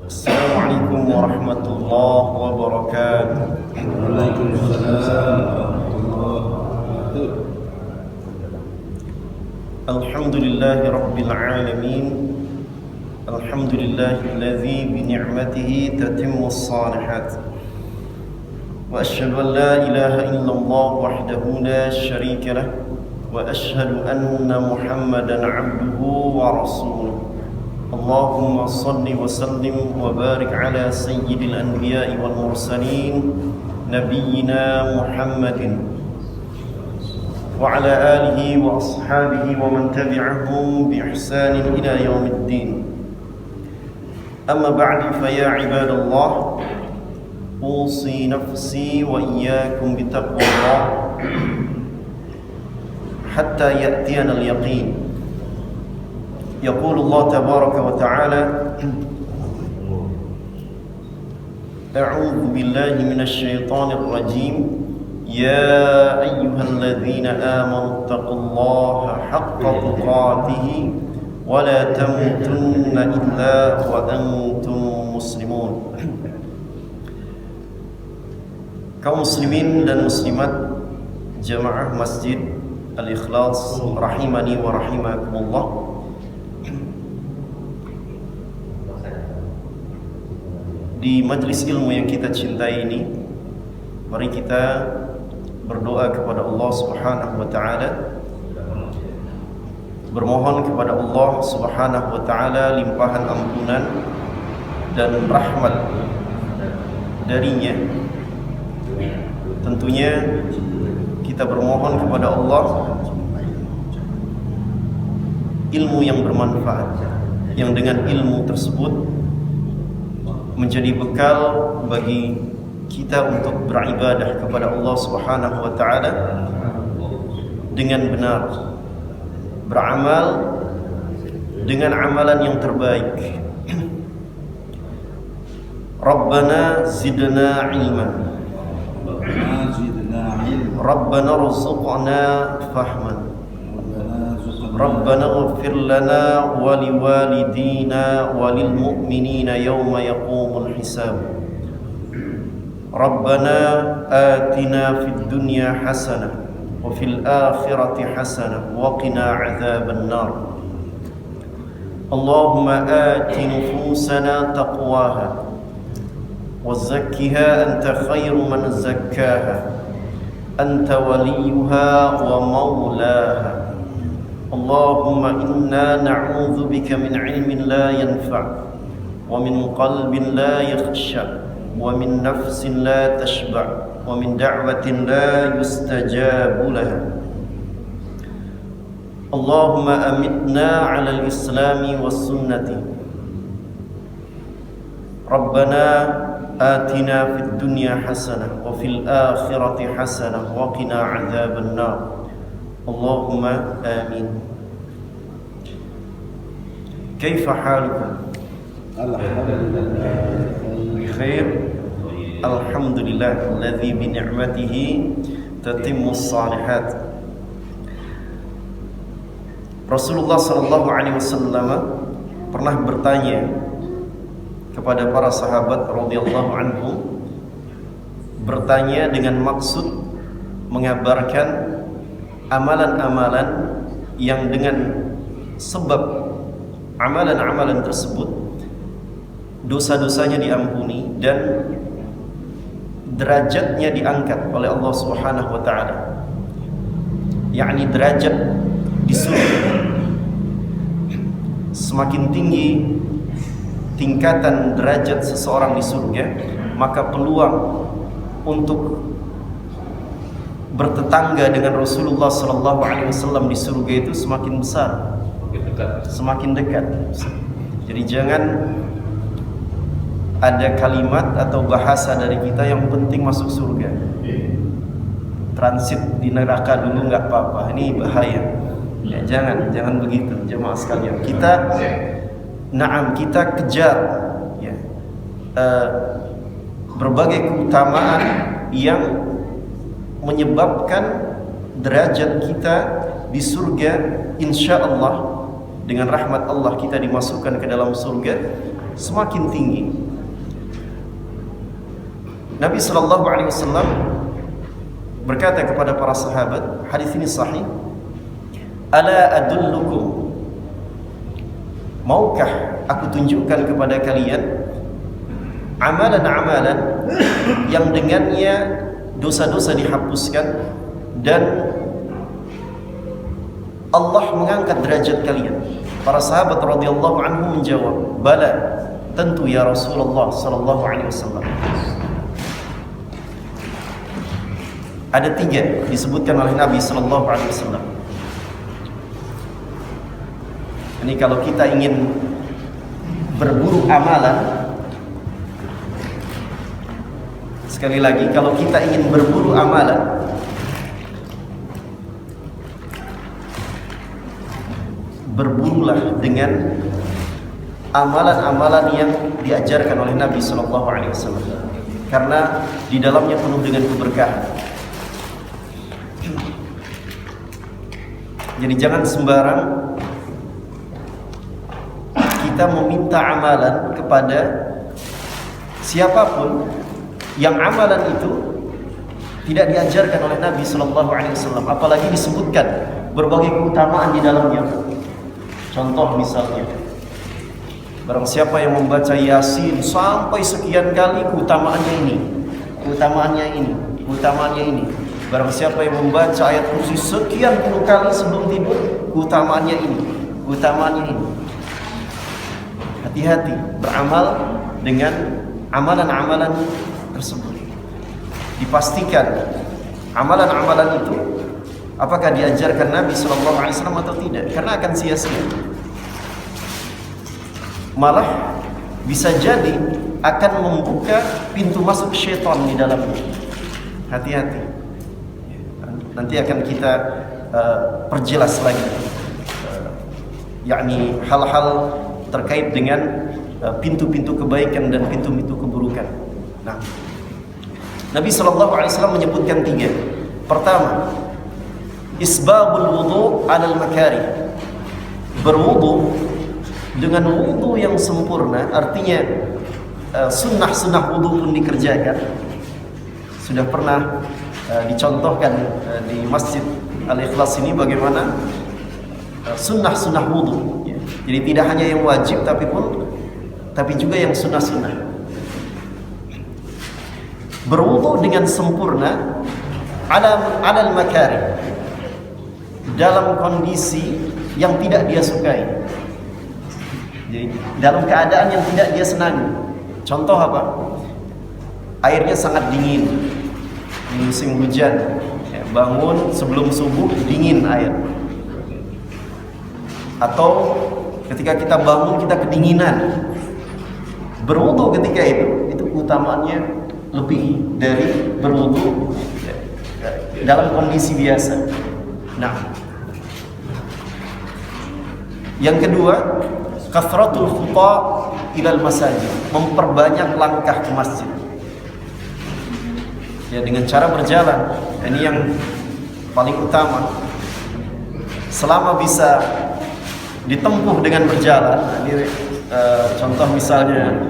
Assalamualaikum warahmatullahi wabarakatuh. Waalaikumsalam warahmatullahi wabarakatuh. Alhamdulillahi rabbil alamin. Alhamdulillahilladzi bi ni'matihi tatimmus shalihat. Wa asyhadu an la ilaha illallah wahdahu la syarika lah wa asyhadu anna Muhammadan 'abduhu wa rasuluh. Allahumma salli wa sallim wa barik ala sayyidil anbiya'i wal mursalin nabiyyina Muhammadin wa ala alihi wa ashabihi wa man tabi'ahum bi ihsanin ila yaumiddin. Amma ba'du, fa ya ibadallah, usi nafsi wa iyyakum bi taqwallah hatta ya'tiyana al-yaqin. يقول الله تبارك وتعالى: أعوذ بالله من الشيطان الرجيم يا أيها الذين آمنوا اتقوا الله حق تقاته ولا تموتن إلا وأنتم مسلمون. Kaum muslimin dan muslimat jamaah Masjid Al-Ikhlas rahimani wa rahimakumullah. Di majlis ilmu yang kita cintai ini, mari kita berdoa kepada Allah Subhanahu wa taala, bermohon kepada Allah Subhanahu wa taala limpahan ampunan dan rahmat darinya. Tentunya kita bermohon kepada Allah ilmu yang bermanfaat, yang dengan ilmu tersebut menjadi bekal bagi kita untuk beribadah kepada Allah Subhanahu wa taala dengan benar, beramal dengan amalan yang terbaik. Rabbana zidna ilman, Rabbana rzuqna fahman, Rabbana ighfir lana wa liwalidina wa lil mu'minina yawma yaqumul hisab. Rabbana atina fid dunya hasanah wa fil akhirati hasanah wa qina adzaban nar. Allahumma ati nufusana taqwaha wa zakkiha anta khairu man zakkaha anta waliyuha wa maulaha. Allahumma inna na'udzu bika min ilmin la yanfa' wa min qalbin la yakhsha wa min nafsin la tashba' wa min da'watin la yustajabu laha. Allahumma amitna 'ala al-islami was sunnati. Rabbana atina fid dunya hasanah wa fil akhirati hasanah wa qina 'adzaban nar. Allahumma amin. Kaifa halukum? Alhamdulillah Khair. Alhamdulillah alladzi bi ni'matihi tatimmus shalihat. Rasulullah sallallahu alaihi wasallam pernah bertanya kepada para sahabat radhiyallahu anhum, bertanya dengan maksud mengabarkan amalan-amalan yang dengan sebab amalan-amalan tersebut dosa-dosanya diampuni dan derajatnya diangkat oleh Allah Subhanahu wa taala, yakni derajat di surga. Semakin tinggi tingkatan derajat seseorang di surga, maka peluang untuk bertetangga dengan Rasulullah sallallahu alaihi wasallam di surga itu semakin besar, semakin dekat. Jadi jangan ada kalimat atau bahasa dari kita yang penting masuk surga, transit di neraka dulu nggak apa-apa, ini bahaya. Ya, jangan begitu jemaah sekalian. Kita kejar ya, berbagai keutamaan yang menyebabkan derajat kita di surga, insya Allah dengan rahmat Allah kita dimasukkan ke dalam surga semakin tinggi. Nabi Shallallahu Alaihi Wasallam berkata kepada para sahabat, hadis ini sahih, ala adullukum, maukah aku tunjukkan kepada kalian amalan-amalan yang dengannya dosa-dosa dihapuskan dan Allah mengangkat derajat kalian. Para sahabat radhiyallahu anhum menjawab, bala, tentu ya Rasulullah sallallahu alaihi wasallam. Ada 3 disebutkan oleh Nabi sallallahu alaihi wasallam. Ini kalau kita ingin berburu amalan, sekali lagi, kalau kita ingin berburu amalan, berburulah dengan amalan-amalan yang diajarkan oleh Nabi sallallahu alaihi wasallam, karena di dalamnya penuh dengan keberkahan. Jadi jangan sembarang kita meminta amalan kepada siapapun yang amalan itu tidak diajarkan oleh Nabi Sallallahu Alaihi Wasallam, apalagi disebutkan berbagai keutamaan di dalamnya. Contoh misalnya, barang siapa yang membaca Yasin sampai sekian kali, keutamaannya ini, keutamaannya ini, keutamaannya ini. Barang siapa yang membaca ayat kursi sekian puluh kali sebelum tidur, keutamaannya ini, keutamaannya ini. Hati-hati beramal dengan amalan-amalan tersebut. Dipastikan amalan-amalan itu apakah diajarkan Nabi SAW atau tidak, karena akan sia-sia. Malah bisa jadi akan membuka pintu masuk syaitan di dalamnya. Hati-hati. Nanti akan kita perjelas lagi, yakni hal-hal terkait dengan pintu-pintu kebaikan dan pintu-pintu keburukan. Nah, Nabi SAW menyebutkan 3. Pertama, isbabul wudu alal makarih, berwudu dengan wudu yang sempurna, artinya sunnah-sunnah wudu pun dikerjakan. Sudah pernah dicontohkan di Masjid Al-Ikhlas ini bagaimana sunnah-sunnah wudu. Jadi tidak hanya yang wajib tapi juga yang sunnah-sunnah. Berwudu dengan sempurna alal makari, dalam kondisi yang tidak dia sukai. Jadi dalam keadaan yang tidak dia senangi. Contoh apa? Airnya sangat dingin di musim hujan, bangun sebelum subuh dingin air, atau ketika kita bangun kita kedinginan, berwudu ketika itu keutamaannya lebih dari berwudu dalam kondisi biasa. Nah, yang kedua, kathratul khuta ilal masajid, memperbanyak langkah ke masjid. Ya, dengan cara berjalan. Ini yang paling utama. Selama bisa ditempuh dengan berjalan. Ini contoh misalnya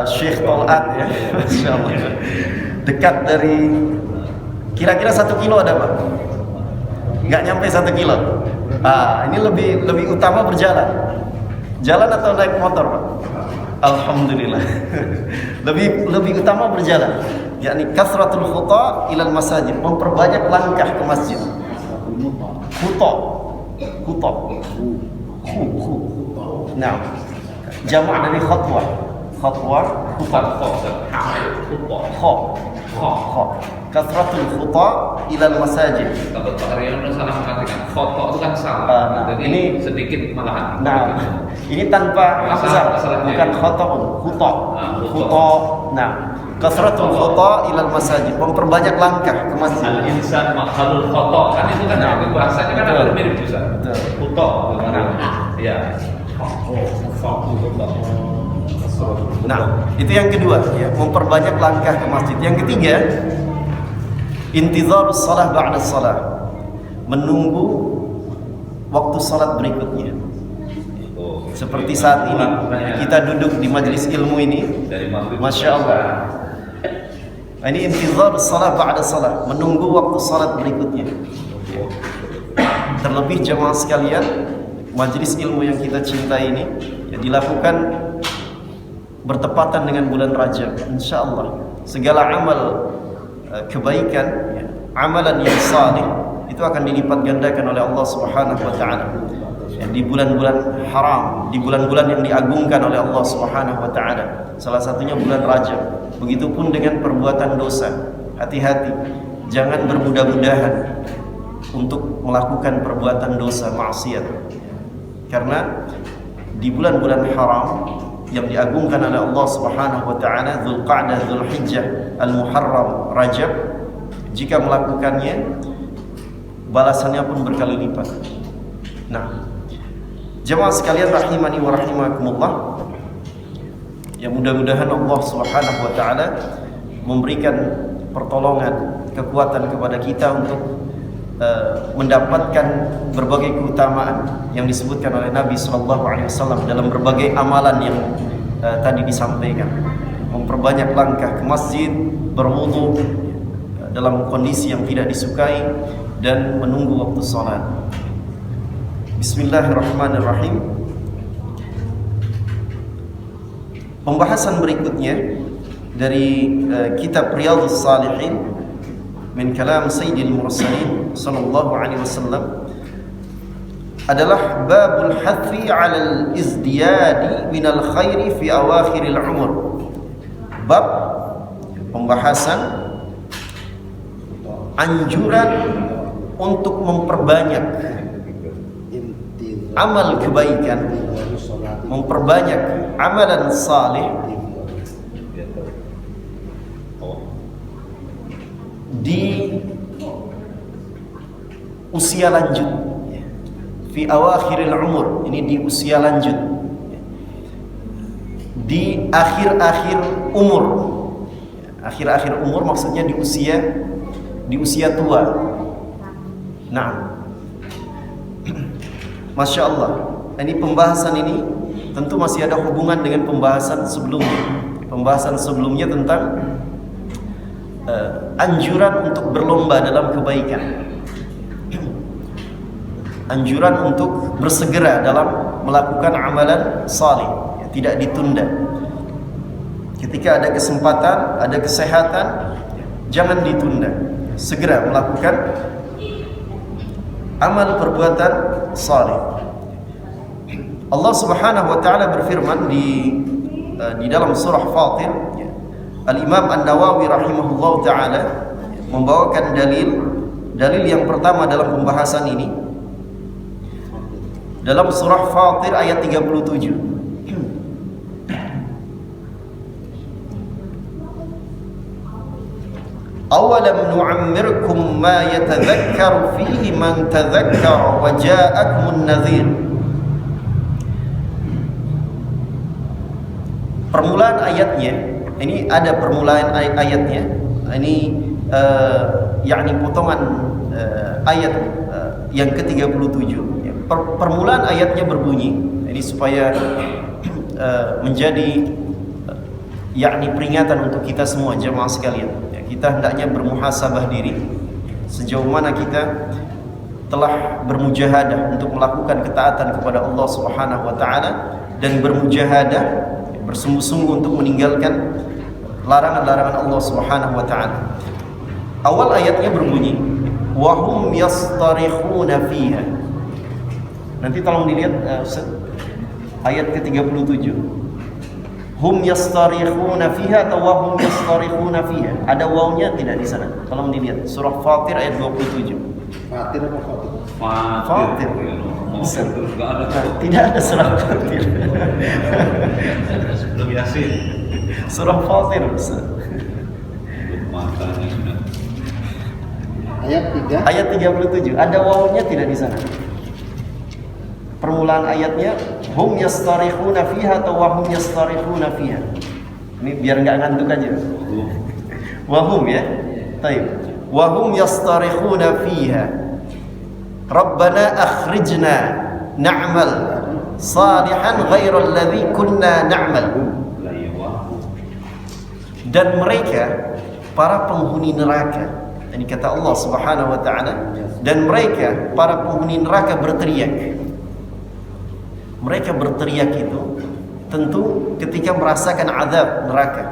Syekh Tol'at, ya, Masya Allah, dekat dari kira-kira 1 kilo ada Pak? Nggak nyampe 1 kilo. Ini lebih utama berjalan. Jalan atau naik motor Pak? Alhamdulillah. lebih utama berjalan, yakni kasratul khuta ilal masajid, memperbanyak langkah ke masjid. Khuta. Nah, jamak dari khatwah. Khatwah, khuta. Kasratul khuta ilal masajid. Takut Pak Haryono salah mengatakan foto itu kan salah. Jadi ini sedikit malahan. Nah, ini tanpa hamzah, bukan khotoun, khuta. Nah, kasratul khuta ilal masajid, memperbanyak langkah ke masjid. Al insan makhlul khoto, kan itu kan bahasanya kan ada mirip juga. Khuta, ya. Nah, itu yang kedua, ya, memperbanyak langkah ke masjid. Yang ketiga, intizarus salah ba'da salah, menunggu waktu salat berikutnya. Seperti saat ini kita duduk di majelis ilmu ini, Masya Allah. Ini intizar salat ba'da salat, menunggu waktu salat berikutnya. Terlebih jemaah sekalian, majelis ilmu yang kita cintai ini ya, dilakukan bertepatan dengan bulan Rajab. Insya Allah segala amal kebaikan ya, amalan yang salih itu akan dilipat gandakan oleh Allah Subhanahu wa taala. Ya, di bulan-bulan haram, di bulan-bulan yang diagungkan oleh Allah Subhanahu wa taala. Salah satunya bulan Rajab. Begitupun dengan perbuatan dosa. Hati-hati, jangan bermudah-mudahan untuk melakukan perbuatan dosa maksiat. Karena di bulan-bulan haram yang diagungkan oleh Allah Subhanahu wa taala, Dzulqa'dah, Dzulhijjah, Al-Muharram, Rajab, jika melakukannya balasannya pun berkali lipat. Nah, jemaah sekalian rahimani wa rahimakumullah, ya mudah-mudahan Allah Subhanahu wa taala memberikan pertolongan, kekuatan kepada kita untuk mendapatkan berbagai keutamaan yang disebutkan oleh Nabi sallallahu alaihi wasallam dalam berbagai amalan yang tadi disampaikan. Memperbanyak langkah ke masjid, berwudu dalam kondisi yang tidak disukai, dan menunggu waktu salat. Bismillahirrahmanirrahim. Pembahasan berikutnya dari kitab Riyadhus Shalihin min kalam Sayyidil Mursalin sallallahu alaihi wasallam adalah babul hathi 'alal izdiyadi minal khairi fi awakhiril umur. Bab pembahasan anjuran untuk memperbanyak amal kebaikan, memperbanyak amalan saleh di usia lanjut, fi awakhiril umur, ini di usia lanjut, di akhir-akhir umur. Akhir-akhir umur maksudnya di usia tua. Nah, Masya Allah, ini pembahasan ini tentu masih ada hubungan dengan pembahasan sebelumnya. Pembahasan sebelumnya tentang anjuran untuk berlomba dalam kebaikan, anjuran untuk bersegera dalam melakukan amalan saleh, tidak ditunda. Ketika ada kesempatan, ada kesehatan, jangan ditunda, segera melakukan amal perbuatan saleh. Allah Subhanahu wa taala berfirman di dalam surah Fatir. Al-Imam An-Nawawi rahimahullah ta'ala membawakan dalil yang pertama dalam pembahasan ini dalam surah Fatir ayat 37. Awalam nu'ammirkum ma yatadhakkaru fihi man tadhakkara wa ja'akumun nadhir. Permulaan ayatnya, ini ada permulaan ayatnya. Ini yakni potongan ayat yang ke-37. Permulaan ayatnya berbunyi, ini supaya menjadi yakni peringatan untuk kita semua jemaah sekalian. Kita hendaknya bermuhasabah diri sejauh mana kita telah bermujahadah untuk melakukan ketaatan kepada Allah Subhanahu wa taala dan bermujahadah, bersungguh-sungguh untuk meninggalkan larangan-larangan Allah Subhanahu wa taala. Awal ayatnya berbunyi, wa hum yastarikhuna fiha. Nanti tolong dilihat ayat ke-37. Hum yastarikhuna fiha atau wa hum yastarikhuna fiha? Ada wawnya tidak di sana? Tolong dilihat surah Fatir ayat 27. Fatir apa Fatir? Fatir. Tidak ada surah Fatir. Sebelum Yasin. Surah Fatir. Ayat 37. Ada wawnya tidak di sana? Permulaan ayatnya hum yastarikhuna fiha atau wa hum yastarikhuna fiha. Ini biar enggak ngantuk aja. Wa hum ya. Baik. Wa hum yastarikhuna fiha. Rabbana akhrijna na'mal salihan ghairal ladzi kunna na'mal. Dan mereka para penghuni neraka, ini kata Allah Subhanahu wa taala, dan mereka para penghuni neraka berteriak. Mereka berteriak itu tentu ketika merasakan azab neraka.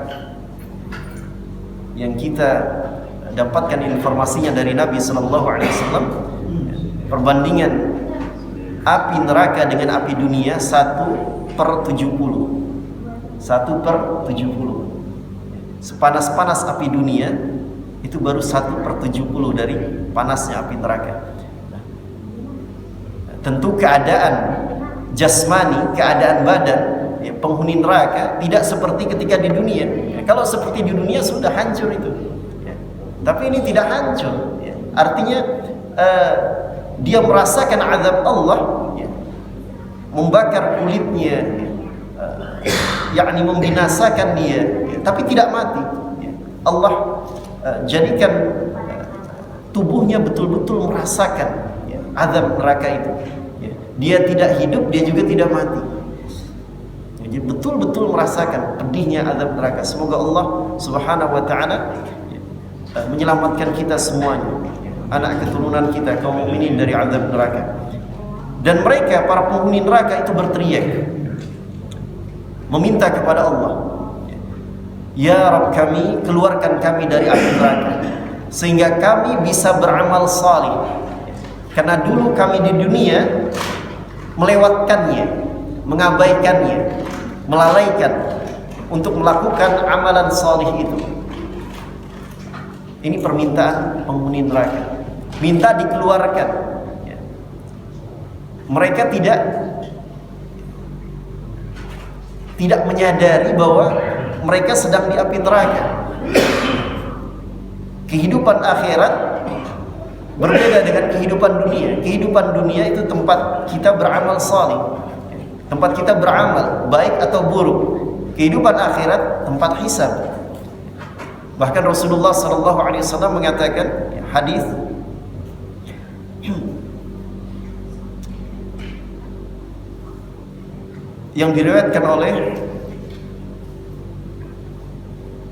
Yang kita dapatkan informasinya dari Nabi sallallahu alaihi wasallam, perbandingan api neraka dengan api dunia 1/70. 1/70. Sepanas-panas api dunia itu baru 1/70 dari panasnya api neraka. Tentu keadaan jasmani, keadaan badan penghuni neraka tidak seperti ketika di dunia. Kalau seperti di dunia sudah hancur itu. Tapi ini tidak hancur. Artinya dia merasakan azab Allah, membakar kulitnya, yakni membinasakan dia, tapi tidak mati. Allah jadikan tubuhnya betul-betul merasakan azab neraka itu. Dia tidak hidup, dia juga tidak mati. Jadi betul-betul merasakan pedihnya azab neraka. Semoga Allah Subhanahu wa taala menyelamatkan kita semuanya, anak keturunan kita kaum mukminin dari azab neraka. Dan mereka para penghuni neraka itu berteriak, meminta kepada Allah, ya Rabb kami, keluarkan kami dari api neraka sehingga kami bisa beramal salih. Karena dulu kami di dunia melewatkannya, mengabaikannya, melalaikan untuk melakukan amalan salih itu. Ini permintaan penghuni neraka, minta dikeluarkan. Mereka tidak menyadari bahwa mereka sedang di api neraka. Kehidupan akhirat berbeda dengan kehidupan dunia. Kehidupan dunia itu tempat kita beramal salih, tempat kita beramal baik atau buruk. Kehidupan akhirat tempat hisab. Bahkan Rasulullah SAW mengatakan, hadis yang diriwayatkan oleh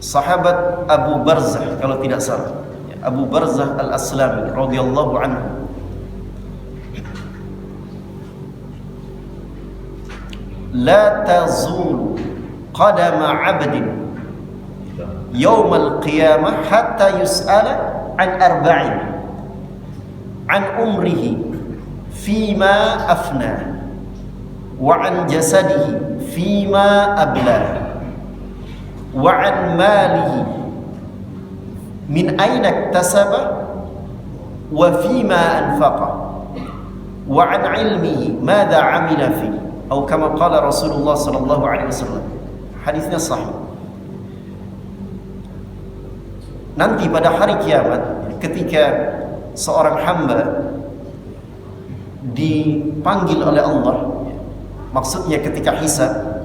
sahabat Abu Barzah kalau tidak salah, Abu Barzah al-Aslami radhiyallahu anhu, la tazul qadama 'abdin yawmal qiyamah hatta yus'ala an arba'in, an umrihi fima afna, wa an jasadihi fima abla, wa an malihi min aina iktasaba wa fima anfaqa, wa an ilmihi madza amila fi, atau kama qala Rasulullah sallallahu alaihi wasallam. Hadisnya sahih. Nanti pada hari kiamat ketika seorang hamba dipanggil oleh Allah, maksudnya ketika hisab,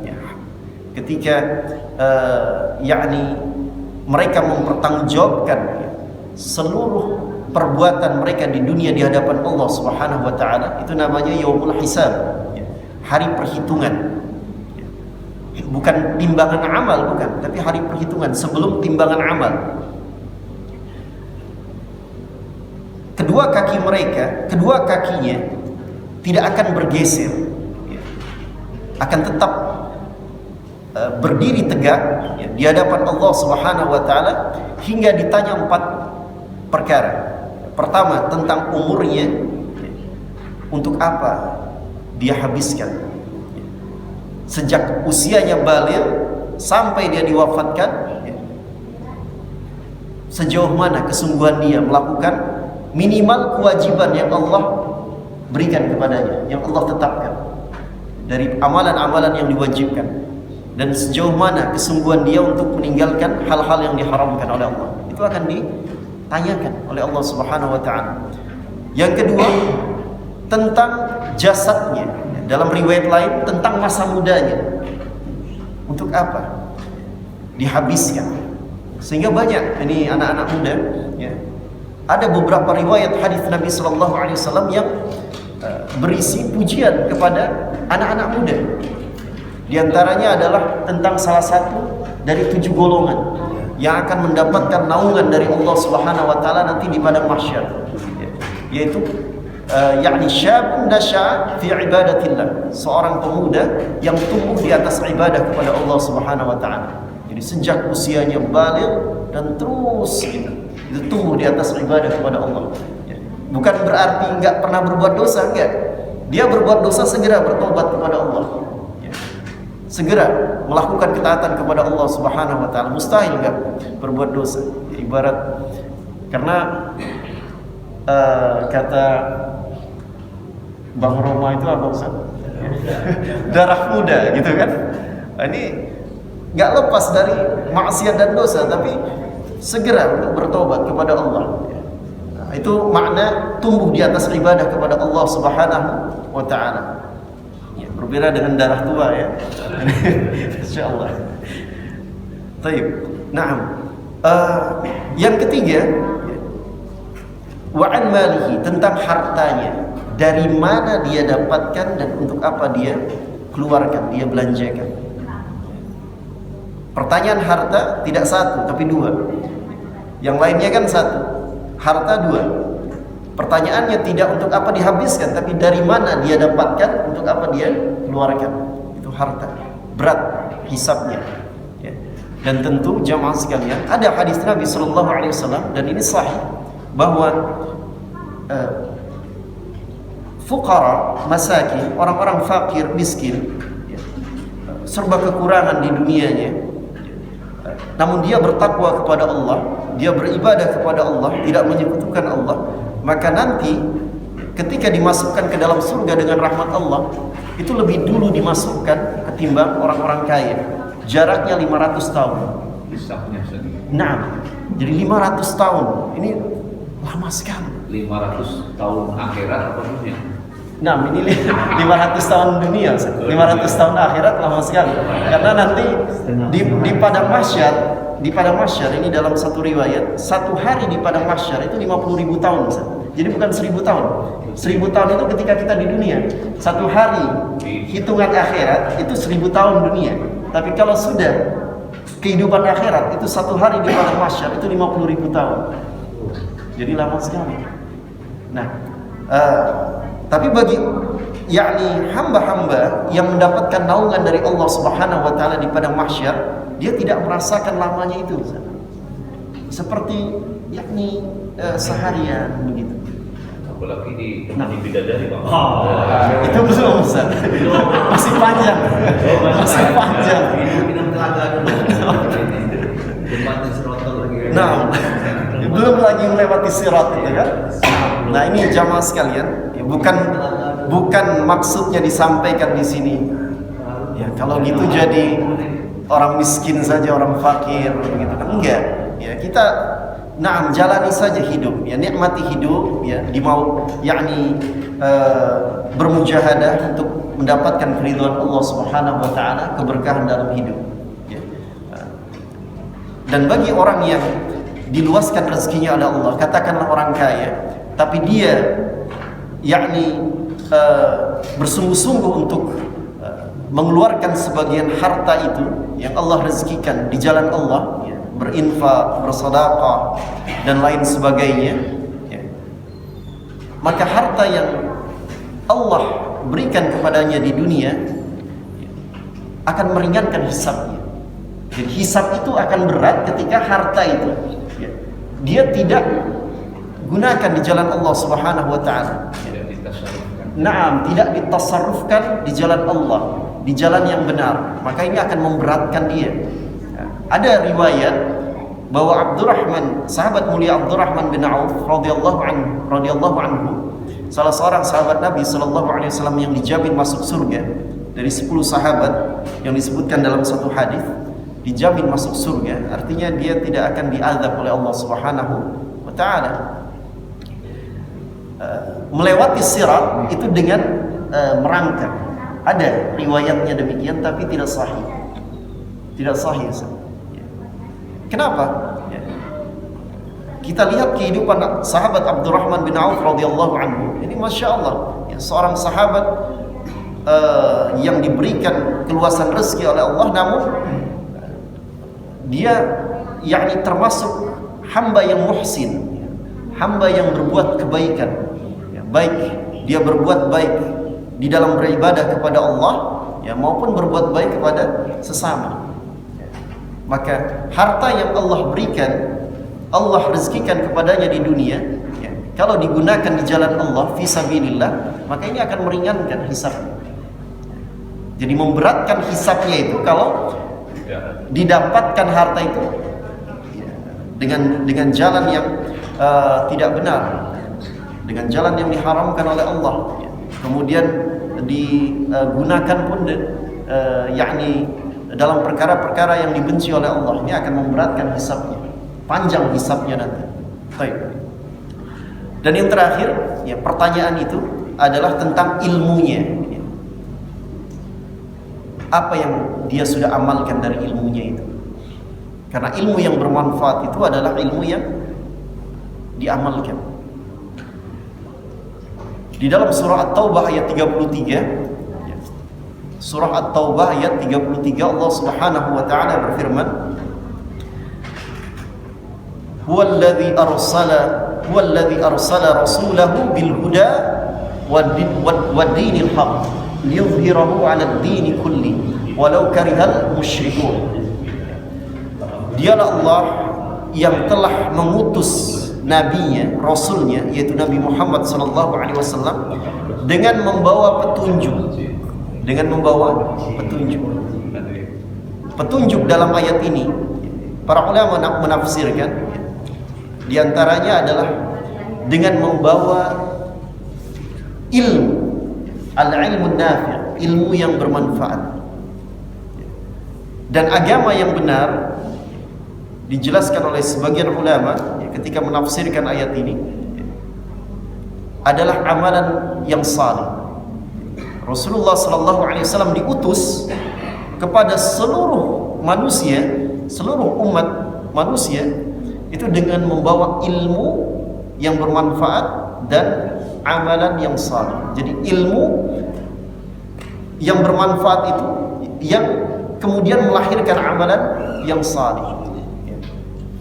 ketika yakni mereka mempertanggungjawabkan seluruh perbuatan mereka di dunia di hadapan Allah Subhanahu wa taala, itu namanya yaumul hisab, hari perhitungan. Bukan timbangan amal, bukan, tapi hari perhitungan sebelum timbangan amal. Kedua kaki mereka, kedua kakinya tidak akan bergeser, akan tetap berdiri tegak di hadapan Allah Subhanahu wa taala hingga ditanya 4 perkara. Pertama, tentang umurnya, untuk apa dia habiskan sejak usianya baligh sampai dia diwafatkan, sejauh mana kesungguhan dia melakukan minimal kewajiban yang Allah berikan kepadanya, yang Allah tetapkan dari amalan-amalan yang diwajibkan, dan sejauh mana kesungguhan dia untuk meninggalkan hal-hal yang diharamkan oleh Allah. Itu akan ditanyakan oleh Allah Subhanahu wa taala. Yang kedua, tentang jasadnya. Dalam riwayat lain tentang masa mudanya. Untuk apa dihabiskan? Sehingga banyak ini anak-anak muda, ya. Ada beberapa riwayat hadis Nabi sallallahu alaihi wasallam yang berisi pujian kepada anak-anak muda. Di antaranya adalah tentang salah satu dari 7 golongan yang akan mendapatkan naungan dari Allah Subhanahu wa taala nanti di padang mahsyar, yaitu yakni syabun nasya'a fi ibadatillah, seorang pemuda yang tumbuh di atas ibadah kepada Allah Subhanahu wa taala. Jadi sejak usianya baligh dan terus gitu, itu tumbuh di atas ibadah kepada Allah. Bukan berarti enggak pernah berbuat dosa, enggak. Dia berbuat dosa segera bertobat kepada Allah. Segera melakukan ketaatan kepada Allah Subhanahu wa taala. Mustahil enggak berbuat dosa. Ibarat karena kata Bang Roma itu apa Ustaz? Darah muda gitu kan. Ini enggak lepas dari maksiat dan dosa, tapi segera untuk bertobat kepada Allah. Itu makna tumbuh di atas ibadah kepada Allah Subhanahu wa taala. Berbeda dengan darah tua ya. Insyaallah. Baik. Naam. Yang ketiga, wa an malihi, tentang hartanya. Dari mana dia dapatkan dan untuk apa dia keluarkan, dia belanjakan. Pertanyaan harta tidak satu tapi 2. Yang lainnya kan satu. Harta 2. Pertanyaannya tidak untuk apa dihabiskan, tapi dari mana dia dapatkan, untuk apa dia keluarkan. Itu harta. Berat hisabnya. Ya. Dan tentu jamaah sekalian, ada hadis Nabi sallallahu alaihi wasallam dan ini sahih bahwa fuqara, masakin, orang-orang fakir, miskin, ya, serba kekurangan di dunianya. Namun dia bertakwa kepada Allah, dia beribadah kepada Allah, tidak menyekutukan Allah, maka nanti ketika dimasukkan ke dalam surga dengan rahmat Allah, itu lebih dulu dimasukkan ketimbang orang-orang kaya. Jaraknya 500 tahun. Hisabnya sedikit. Nah, jadi 500 tahun. Ini lama sekali. 500 tahun akhirat apa dunia? Nah, ini 500 tahun dunia, 500 tahun akhirat lama sekali. Karena nanti di padang mahsyar, ini dalam satu riwayat, satu hari di padang mahsyar itu 50.000 tahun. Jadi bukan 1000 tahun. 1000 tahun itu ketika kita di dunia. Satu hari hitungan akhirat itu 1000 tahun dunia. Tapi kalau sudah kehidupan akhirat itu satu hari di padang mahsyar itu 50.000 tahun. Jadi lama sekali. Nah, tapi bagi yakni hamba-hamba yang mendapatkan naungan dari Allah Subhanahu wa taala di padang mahsyar, dia tidak merasakan lamanya itu. Seperti yakni seharian begitu. Apalagi di bidadari Bang. Itu belum Ustaz. Masih panjang. Masih panjang. Minum telaga dulu. Jembatan Sirotol lagi. Nah, belum lagi melewati sirat itu kan. Nah, ini jamaah sekalian, ya, bukan maksudnya disampaikan di sini. Ya, kalau gitu jadi orang miskin saja, orang fakir begitu kan. Enggak. Ya, kita jalani saja hidup, ya, nikmati hidup, ya, yakni bermujahadah untuk mendapatkan keridhaan Allah Subhanahu wa taala, keberkahan dalam hidup. Ya. Dan bagi orang yang diluaskan rezekinya oleh Allah, katakanlah orang kaya, tapi dia yakni bersungguh-sungguh untuk mengeluarkan sebagian harta itu yang Allah rezekikan di jalan Allah, ya, berinfak, bersedekah dan lain sebagainya, ya, maka harta yang Allah berikan kepadanya di dunia, ya, akan meringankan hisabnya. Jadi hisab itu akan berat ketika harta itu, ya, dia tidak gunakan di jalan Allah Subhanahu wa taala. Tidak ditasarrufkan di jalan Allah, di jalan yang benar, maka ini akan memberatkan dia. Ada riwayat bahwa Abdurrahman, sahabat mulia Abdurrahman bin Auf radhiyallahu anhu, salah seorang sahabat Nabi sallallahu alaihi wasallam yang dijamin masuk surga dari 10 sahabat yang disebutkan dalam satu hadis, dijamin masuk surga, artinya dia tidak akan diazab oleh Allah Subhanahu wa taala. Melewati sirat itu dengan merangkak. Ada riwayatnya demikian, tapi tidak sahih. Tidak sahih. Kenapa? Ya. kita lihat kehidupan sahabat Abdurrahman bin Auf radhiyallahu anhu. Ini masya Allah, ya, seorang sahabat yang diberikan keluasan rezeki oleh Allah, namun dia yakni termasuk hamba yang muhsin, hamba yang berbuat kebaikan, ya, baik dia berbuat baik di dalam beribadah kepada Allah, ya, maupun berbuat baik kepada sesama. Maka harta yang Allah berikan, Allah rezekikan kepadanya di dunia, ya, kalau digunakan di jalan Allah fisabilillah, maka ini akan meringankan hisabnya. Jadi memberatkan hisabnya itu kalau didapatkan harta itu dengan jalan yang tidak benar, dengan jalan yang diharamkan oleh Allah, kemudian digunakan pun yakni dalam perkara-perkara yang dibenci oleh Allah, ini akan memberatkan hisabnya, panjang hisabnya nanti. Baik. Dan yang terakhir, ya, pertanyaan itu adalah tentang ilmunya. Apa yang dia sudah amalkan dari ilmunya itu? Karena ilmu yang bermanfaat itu adalah ilmu yang diamalkan. Di dalam surah At-Taubah ayat 33, surah At-Taubah ayat 33, Allah Subhanahu wa taala berfirman, Huwallazi arsala rasulahu bil huda wad dinil haqq liyuzhirahu 'ala ad-din kulli walau karihal musyrikun. Dialah Allah yang telah mengutus nabinya, rasulnya, yaitu Nabi Muhammad sallallahu alaihi wasallam, dengan membawa petunjuk. Dengan membawa petunjuk. Petunjuk dalam ayat ini, para ulama menafsirkan, di antaranya adalah dengan membawa ilmu, al-ilmu nafi', ilmu yang bermanfaat. Dan agama yang benar dijelaskan oleh sebagian ulama ketika menafsirkan ayat ini adalah amalan yang saleh. Rasulullah sallallahu alaihi wasallam diutus kepada seluruh manusia, seluruh umat manusia itu dengan membawa ilmu yang bermanfaat dan amalan yang saleh. Jadi ilmu yang bermanfaat itu yang kemudian melahirkan amalan yang saleh.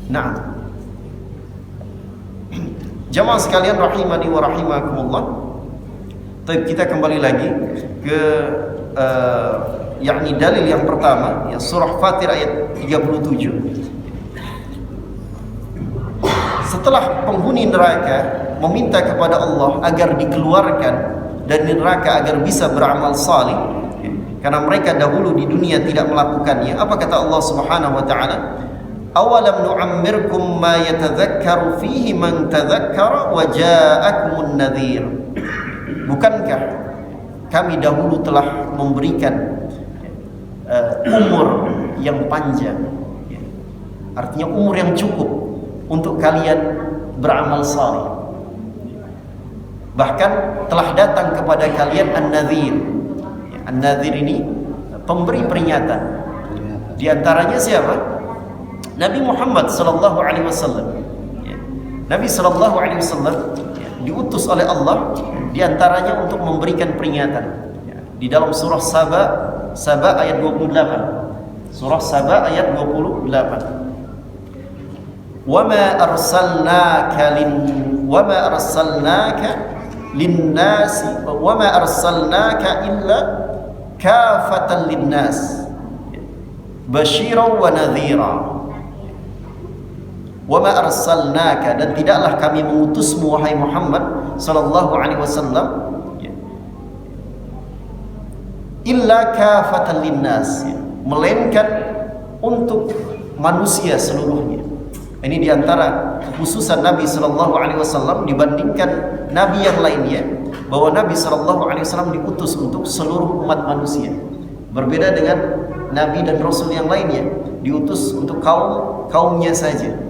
Nah, jamaah sekalian rahimani wa rahimakumullah. Kita kembali lagi ke yakni dalil yang pertama, ya, surah Fatir ayat 37. Setelah penghuni neraka meminta kepada Allah agar dikeluarkan dari neraka agar bisa beramal saleh, karena mereka dahulu di dunia tidak melakukannya, apa kata Allah Subhanahu wa taala? Awalam nu'ammirkum ma yatadhakkaru fihi man tadhakkara wa ja'akumun nadhir. Bukankah kami dahulu telah memberikan umur yang panjang, artinya umur yang cukup untuk kalian beramal saleh. Bahkan telah datang kepada kalian an-nadhir. An-nadhir ini pemberi peringatan. Di antaranya siapa? Nabi Muhammad sallallahu alaihi wasallam. Nabi sallallahu alaihi wasallam diutus oleh Allah di antaranya untuk memberikan peringatan. Di dalam surah Saba ayat 28. Surah Saba ayat 28. Wa ma arsalnaka lin-nasi wa ma arsalnaka illa kafatan lin-nas basyiran wa nadhira. Wa ma arsalnaka, dan tidaklah kami mengutusmu wahai Muhammad sallallahu alaihi wasallam illa kafatan linnas, melainkan untuk manusia seluruhnya. Ini diantara kekhususan Nabi sallallahu alaihi wasallam dibandingkan nabi yang lainnya, bahwa Nabi sallallahu alaihi wasallam diutus untuk seluruh umat manusia. Berbeda dengan nabi dan rasul yang lainnya, diutus untuk kaumnya saja.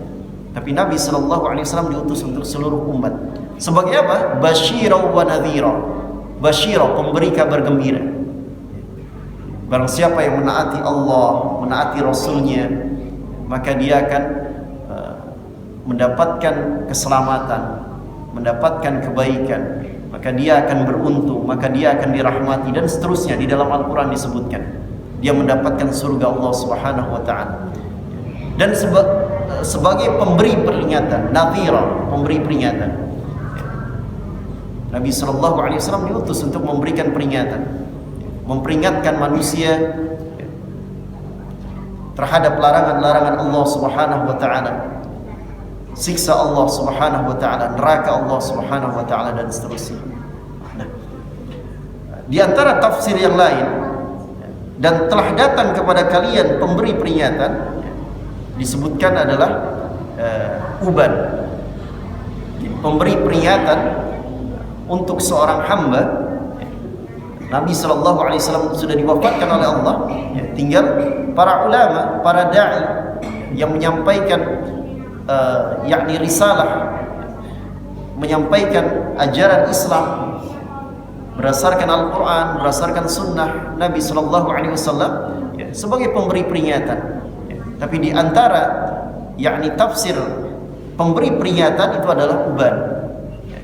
Tapi Nabi sallallahu alaihi wasallam diutus untuk seluruh umat. Sebagai apa? Basyira wa nadhira. Basyira, pemberi kabar gembira. Barang siapa yang menaati Allah, menaati Rasulnya, maka dia akan mendapatkan keselamatan, mendapatkan kebaikan, maka dia akan beruntung, maka dia akan dirahmati, dan seterusnya. Di dalam Al-Quran disebutkan dia mendapatkan surga Allah Subhanahu wa ta'ala. Dan sebagai pemberi peringatan, nadhira, pemberi peringatan, Nabi SAW diutus untuk memberikan peringatan, memperingatkan manusia terhadap larangan-larangan Allah Subhanahu wa ta'ala, siksa Allah Subhanahu wa ta'ala, neraka Allah Subhanahu wa ta'ala, dan seterusnya. Nah, di antara tafsir yang lain, dan telah datang kepada kalian pemberi peringatan, disebutkan adalah uban, pemberi peringatan untuk seorang hamba. Nabi SAW sudah diwafatkan oleh Allah, tinggal para ulama, para da'i yang menyampaikan yakni risalah, menyampaikan ajaran Islam berdasarkan Al-Quran, berdasarkan sunnah Nabi SAW, sebagai pemberi peringatan. Tapi di antara yakni tafsir pemberi peringatan itu adalah uban.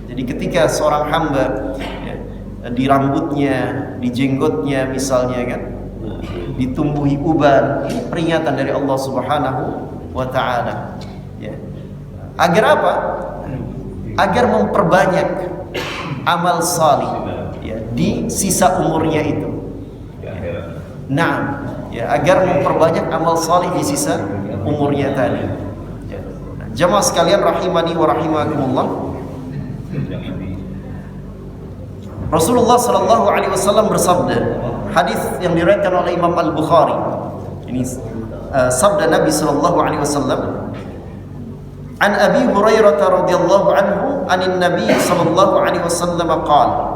Jadi ketika seorang hamba di rambutnya, di jenggotnya misalnya kan, ditumbuhi uban, ini peringatan dari Allah Subhanahu wa ta'ala. Agar apa? Agar memperbanyak amal salih di sisa umurnya itu. Nah, agar memperbanyak amal salih di sisa umurnya tadi. Jamaah sekalian rahimani wa rahimakumullah, Rasulullah sallallahu alaihi wasallam bersabda, hadis yang diriwayatkan oleh Imam Al-Bukhari. Ini sabda Nabi sallallahu alaihi wasallam. An Abi Hurairah radhiyallahu anhu anin Nabi sallallahu alaihi wasallam qala: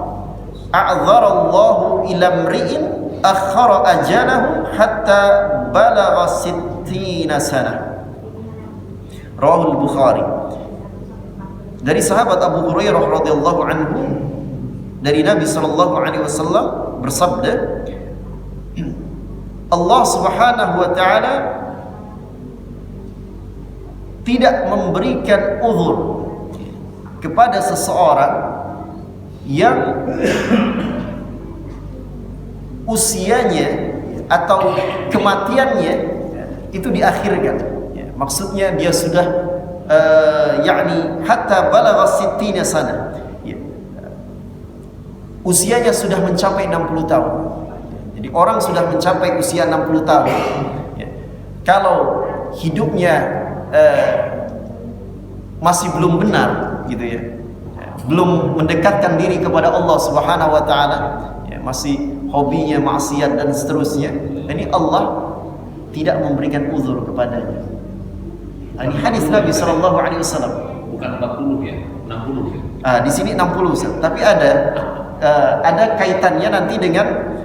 a'dzara Allahu ila imri'in akhara ajalahu hatta balagha 60 sanah. Rawahul Bukhari. Dari sahabat Abu Hurairah radhiyallahu anhu, dari Nabi sallallahu alaihi wasallam bersabda, Allah Subhanahu wa taala tidak memberikan uzur kepada seseorang yang usianya atau kematiannya itu diakhirkan. Maksudnya dia sudah yakni hatta balagha 60 sana. Usianya sudah mencapai 60 tahun. Jadi orang sudah mencapai usia 60 tahun. Kalau hidupnya masih belum benar gitu ya, belum mendekatkan diri kepada Allah Subhanahu wa taala, masih hobinya maksiat dan seterusnya, ini Allah tidak memberikan uzur kepadanya. Ini hadis Nabi sallallahu alaihi wasallam. Bukan 40 ya, 60 ya. Di sini 60, tapi ada kaitannya nanti dengan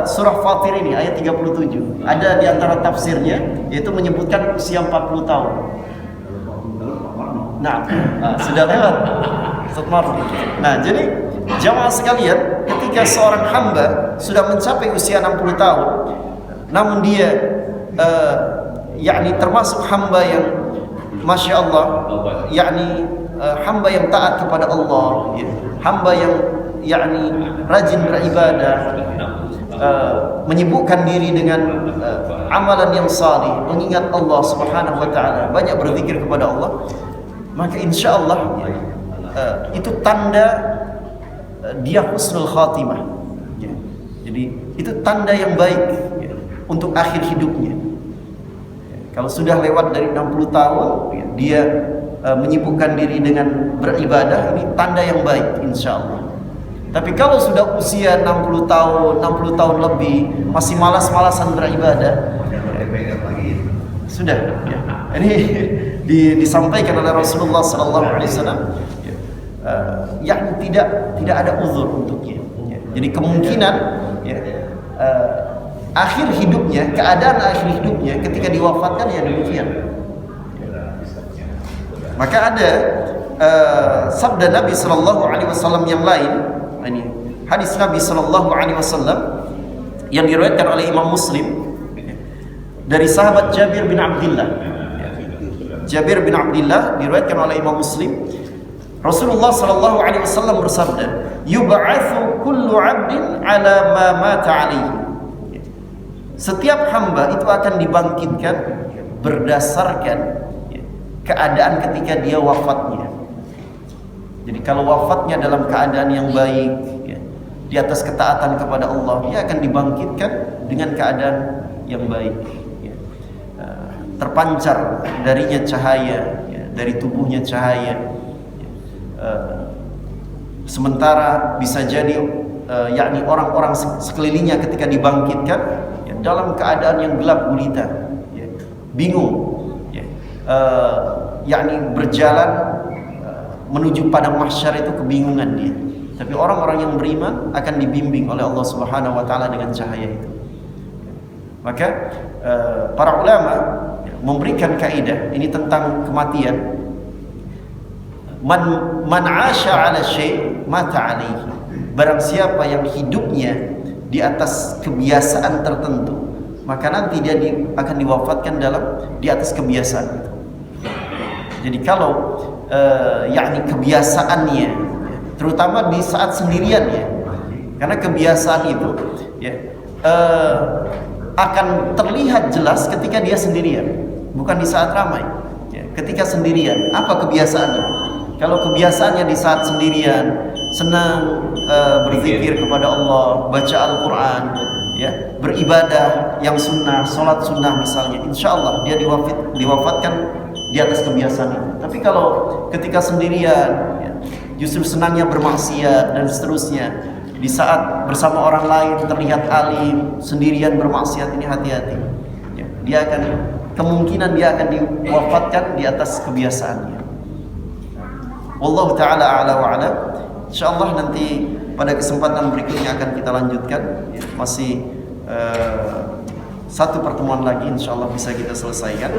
surah Fatir ini ayat 37. Ada di antara tafsirnya yaitu menyebutkan usia 40 tahun. Nah, sudah lewat. Nah, jadi jamaah sekalian, ketika seorang hamba sudah mencapai usia 60 tahun, namun dia yakni termasuk hamba yang Masya Allah, yakni hamba yang taat kepada Allah, hamba yang yakni rajin beribadah, menyibukkan diri dengan amalan yang salih, mengingat Allah Subhanahu wa taala, banyak berzikir kepada Allah, maka insya Allah itu tanda dia husnul khatimah. Jadi itu tanda yang baik untuk akhir hidupnya. Kalau sudah lewat dari 60 tahun, dia menyibukkan diri dengan beribadah, ini tanda yang baik insya Allah. Tapi kalau sudah usia 60 tahun lebih, masih malas-malasan beribadah, sudah ya. Ini disampaikan oleh Rasulullah SAW, yang tidak ada uzur untuknya. Jadi kemungkinan akhir hidupnya, keadaan akhir hidupnya ketika diwafatkan ya demikian. Maka ada sabda Nabi SAW yang lain. Ini hadis Nabi SAW yang diriwayatkan oleh Imam Muslim dari sahabat Jabir bin Abdullah. Jabir bin Abdullah, diriwayatkan oleh Imam Muslim, Rasulullah sallallahu alaihi wasallam bersabda, "Yub'atsu kullu 'abdin 'ala ma mata 'alaihi." Setiap hamba itu akan dibangkitkan berdasarkan keadaan ketika dia wafatnya. Jadi kalau wafatnya dalam keadaan yang baik, di atas ketaatan kepada Allah, dia akan dibangkitkan dengan keadaan yang baik. Terpancar darinya cahaya, dari tubuhnya cahaya. Sementara bisa jadi yakni orang-orang sekelilingnya ketika dibangkitkan dalam keadaan yang gelap gulita, bingung, yakni berjalan menuju padang mahsyar itu kebingungan dia. Tapi orang-orang yang beriman akan dibimbing oleh Allah Subhanahu wa taala dengan cahaya itu. Maka para ulama memberikan kaidah ini tentang kematian. Man 'asha 'ala syai' mata 'alaihi. Barang siapa yang hidupnya di atas kebiasaan tertentu, maka nanti dia akan diwafatkan di atas kebiasaan itu. Jadi kalau yakni kebiasaannya, terutama di saat sendirian ya, karena kebiasaan itu akan terlihat jelas ketika dia sendirian, bukan di saat ramai. Ketika sendirian, apa kebiasaannya? Kalau kebiasaannya di saat sendirian, senang berzikir kepada Allah, baca Al-Quran, beribadah yang sunnah, sholat sunnah misalnya, insya Allah dia diwafatkan di atas kebiasaan itu. Tapi kalau ketika sendirian, justru senangnya bermaksiat dan seterusnya, di saat bersama orang lain terlihat alim, sendirian bermaksiat, ini hati-hati. Dia akan kemungkinan dia akan diwafatkan di atas kebiasaannya. Wallahu ta'ala a'la wa a'lam. Insyaallah nanti pada kesempatan berikutnya akan kita lanjutkan. Masih satu pertemuan lagi insyaallah bisa kita selesaikan.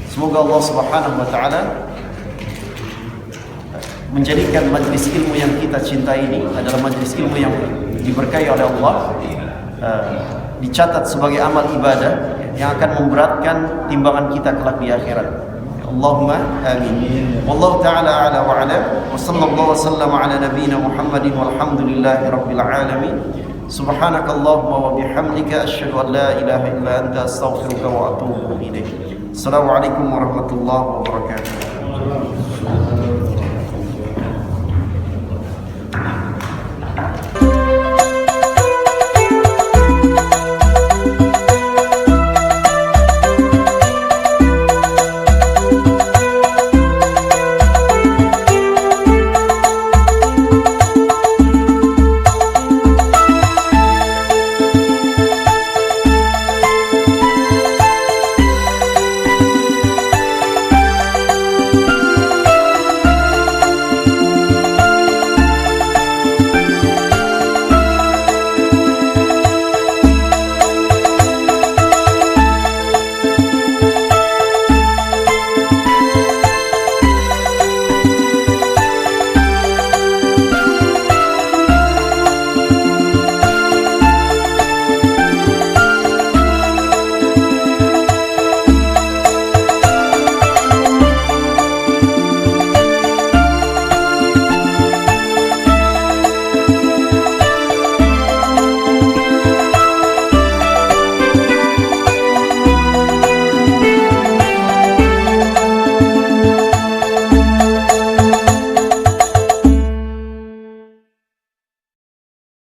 Semoga Allah Subhanahu wa taala menjadikan majelis ilmu yang kita cintai ini adalah majelis ilmu yang diberkahi oleh Allah, dicatat sebagai amal ibadah yang akan memberatkan timbangan kita kelak di akhirat. Allahumma amin. Wallahu ta'ala a'la wa a'lam. Wa sallallahu wa sallama ala nabiyyina Muhammadin walhamdulillahi rabbil alamin. Subhanakallahumma wa bihamdika asyhadu an la ilaha illa anta astaghfiruka wa atubu ilaik. Assalamualaikum warahmatullahi wabarakatuh.